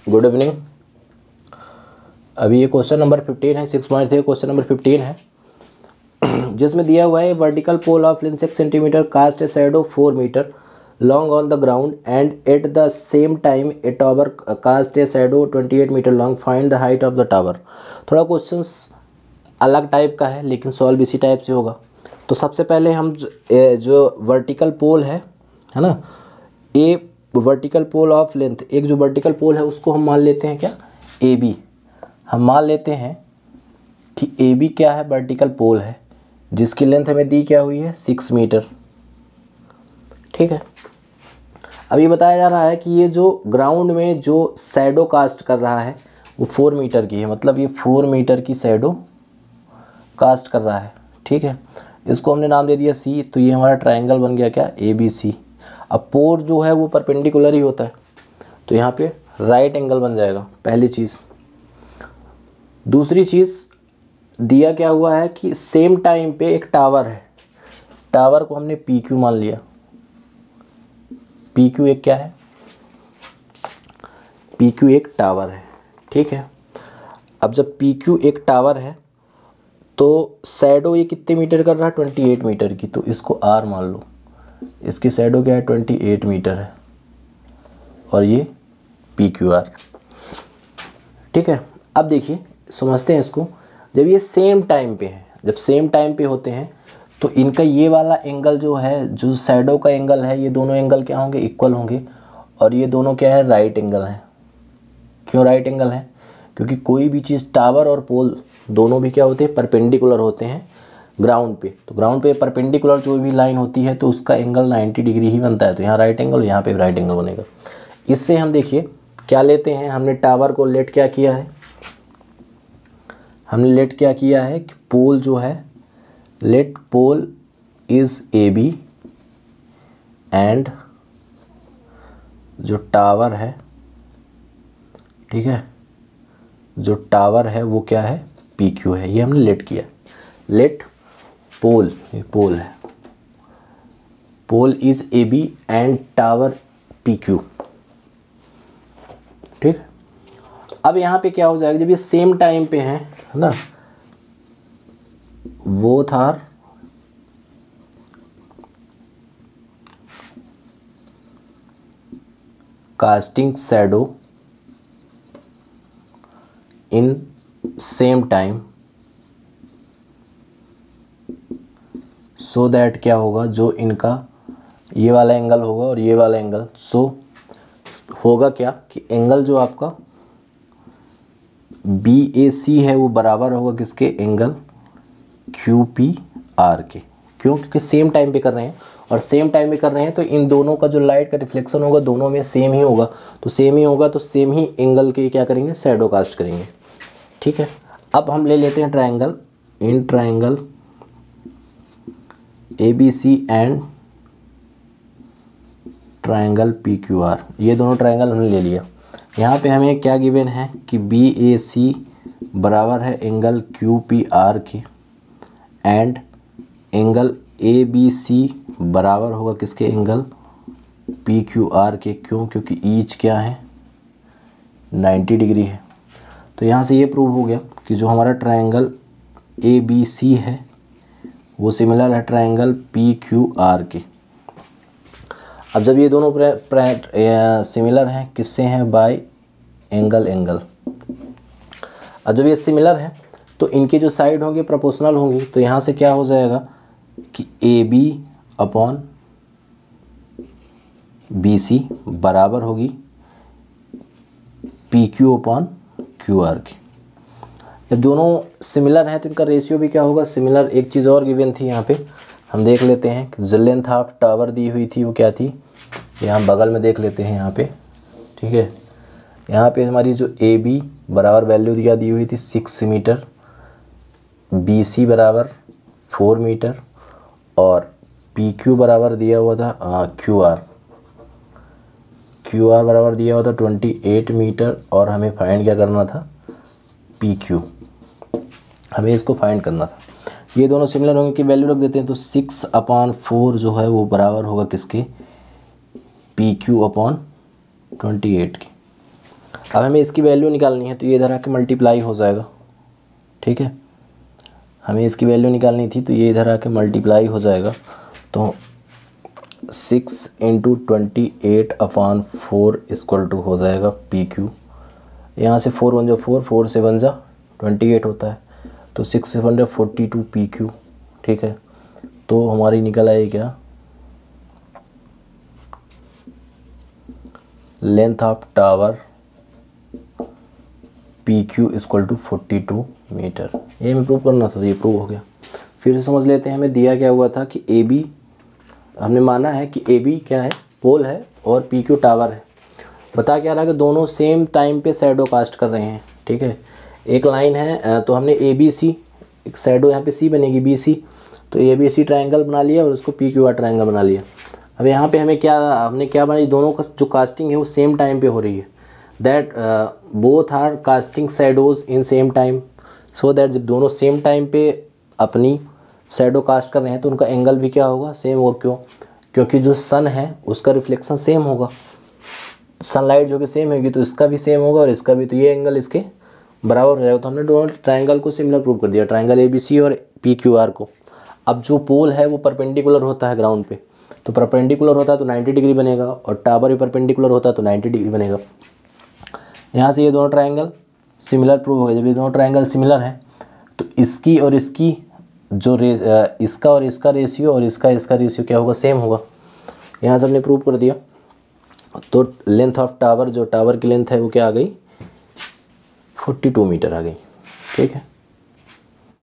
Good evening. अभी ये question number 15 है, 6.3 क्वेश्चन नंबर 15 है, जिसमें दिया हुआ है vertical pole of length 6 centimetre cast a shadow 4 metre long on the ground and at the same time a tower cast a shadow 28 metre long, find the height of the tower. थोड़ा question अलग type का है लेकिन solve इसी type से होगा। तो सबसे पहले हम जो वर्टिकल पोल है ना, ए वर्टिकल पोल ऑफ लेंथ, एक जो वर्टिकल पोल है उसको हम मान लेते हैं क्या, ए बी। हम मान लेते हैं कि ए बी क्या है, वर्टिकल पोल है जिसकी लेंथ हमें दी क्या हुई है 6 मीटर। ठीक है, अब ये बताया जा रहा है कि ये जो ग्राउंड में जो शैडो कास्ट कर रहा है वो 4 मीटर की है, मतलब ये 4 मीटर की शैडो कास्ट कर रहा है। ठीक है, इसको हमने नाम दे दिया सी, तो ये हमारा ट्रायंगल बन गया क्या, ए बी सी। अब पोल जो है वो परपेंडिकुलर ही होता है तो यहाँ पे राइट एंगल बन जाएगा, पहली चीज़। दूसरी चीज़ दिया क्या हुआ है कि सेम टाइम पे एक टावर है, टावर को हमने पी क्यू मान लिया। पी क्यू एक क्या है, पी क्यू एक टावर है। ठीक है, अब जब पी क्यू एक टावर है तो शैडो ये कितने मीटर कर रहा है, 28 मीटर की, तो इसको आर मान लो। इसकी शैडो क्या है, 28 मीटर है और ये पी क्यू आर। ठीक है, अब देखिए समझते हैं इसको। जब ये सेम टाइम पे है, जब सेम टाइम पे होते हैं तो इनका ये वाला एंगल जो है, जो शैडो का एंगल है, ये दोनों एंगल क्या होंगे, इक्वल होंगे। और ये दोनों क्या है, राइट एंगल है। क्यों राइट एंगल है, क्योंकि कोई भी चीज़ टावर और पोल दोनों भी क्या होते हैं, परपेंडिकुलर होते हैं ग्राउंड पे। तो ग्राउंड पे परपेंडिकुलर जो भी लाइन होती है तो उसका एंगल 90 डिग्री ही बनता है। तो यहाँ राइट एंगल, यहाँ पे राइट एंगल बनेगा। इससे हम देखिए क्या लेते हैं, हमने टावर को लेट क्या किया है, हमने लेट क्या किया है कि पोल जो है, let pole is A B and जो टावर है, ठीक है, जो टावर है वो क्या है, पी क्यू है। ये हमने लेट किया। लेट पोल, ये पोल है, pole is A B and tower P Q. ठीक, अब यहाँ पे क्या हो जाएगा, जब ये सेम टाइम पे है ना, both are casting shadow in same time, so that क्या होगा, जो इनका ये वाला एंगल होगा और ये वाला एंगल, सो होगा क्या कि एंगल जो आपका बी ए सी है वो बराबर होगा किसके, एंगल क्यू पी आर के। क्यों, क्योंकि सेम टाइम पे कर रहे हैं और सेम टाइम पे कर रहे हैं तो इन दोनों का जो लाइट का रिफ्लेक्शन होगा दोनों में सेम ही होगा। तो सेम ही होगा तो सेम ही एंगल के क्या करेंगे, शैडो कास्ट करेंगे। ठीक है, अब हम ले लेते हैं triangle, in triangle A B C and triangle P Q R. ये दोनों ट्रायंगल हमने ले लिया। यहाँ पे हमें क्या गिवन है कि बी ए सी बराबर है एंगल क्यू पी आर के and angle A B C बराबर होगा किसके, एंगल पी क्यू आर के। क्यों, क्योंकि ईच क्या है, 90 डिग्री है। तो यहाँ से ये प्रूव हो गया कि जो हमारा ट्रायंगल ए बी सी है वो सिमिलर है ट्रायंगल पी क्यू आर के। अब जब ये दोनों सिमिलर हैं, किससे हैं, बाय एंगल एंगल। अब जब ये सिमिलर है तो इनकी जो साइड होंगी प्रोपोर्शनल होंगी। तो यहाँ से क्या हो जाएगा कि A B upon B C बराबर होगी P Q upon Q R की। जब दोनों सिमिलर हैं तो इनका रेशियो भी क्या होगा, सिमिलर। एक चीज़ और गिवन थी यहाँ पे, हम देख लेते हैं कि जो लेंथ ऑफ टावर दी हुई थी वो क्या थी, यहाँ बगल में देख लेते हैं यहाँ पे। ठीक है, यहाँ पे हमारी जो ए बी बराबर वैल्यू क्या दी हुई थी 6 मीटर, बी सी बराबर 4 मीटर और पी क्यू बराबर दिया हुआ था क्यू आर, क्यू आर बराबर दिया हुआ था 28 मीटर। और हमें फाइंड क्या करना था, पी क्यू, हमें इसको फाइंड करना था। ये दोनों सिमिलर होंगे कि वैल्यू रख देते हैं। तो 6/4 जो है वो बराबर होगा किसके, पी क्यू अपॉन 28 की। अब हमें इसकी वैल्यू निकालनी है, तो ये इधर आके मल्टीप्लाई हो जाएगा, ठीक है। हमें इसकी वैल्यू निकालनी थी, तो ये इधर आके मल्टीप्लाई हो जाएगा। तो 6 × 28/4 इक्वल टू हो जाएगा PQ। यहाँ से 4 1 जा 4, 4 से 1 जा 28 होता है, तो 6 से 1 जा 42 PQ, ठीक है। तो हमारी निकल आई क्या, length of tower PQ equal to 42 metre. ये हमें प्रूव करना था, तो ये प्रूव हो गया। फिर से समझ लेते हैं, हमें दिया क्या हुआ था कि AB, हमने माना है कि AB क्या है, पोल है, और PQ टावर है। बता क्या रहा कि दोनों सेम टाइम पे शैडो कास्ट कर रहे हैं, ठीक है। एक लाइन है, तो हमने ABC, एक शैडो यहाँ पे C बनेगी BC, तो ABC ट्रायंगल बना लिया और उसको PQR ट्रायंगल बना लिया। अब यहाँ पे हमने क्या बनाई, दोनों का जो कास्टिंग है वो सेम टाइम पे हो रही है, that both are casting shadows in same time, so that जब दोनों सेम टाइम पे अपनी शैडो कास्ट कर रहे हैं तो उनका एंगल भी क्या होगा, सेम होगा। क्यों? क्योंकि जो सन है उसका रिफ्लेक्शन सेम होगा, सनलाइट जो कि सेम होगी तो इसका भी सेम होगा और इसका भी, तो ये एंगल इसके बराबर हो जाएगा। तो हमने दोनों ट्रायंगल को सिमिलर प्रूव कर दिया, ट्रायंगल ABC और PQR को। अब जो पोल है वो परपेंडिकुलर होता है ग्राउंड पे, तो परपेंडिकुलर होता है तो 90 डिग्री बनेगा, और टावर भी परपेंडिकुलर होता है तो 90 डिग्री बनेगा। यहाँ से ये दोनों ट्रायंगल सिमिलर प्रूव हो गए। जब ये दोनों ट्रायंगल सिमिलर हैं तो इसकी और इसकी जो इसका और इसका रेशियो और इसका रेशियो क्या होगा, सेम होगा। यहाँ से हमने प्रूव कर दिया। तो लेंथ ऑफ टावर, जो टावर की लेंथ है वो क्या आ गई, 42 मीटर आ गई, ठीक है।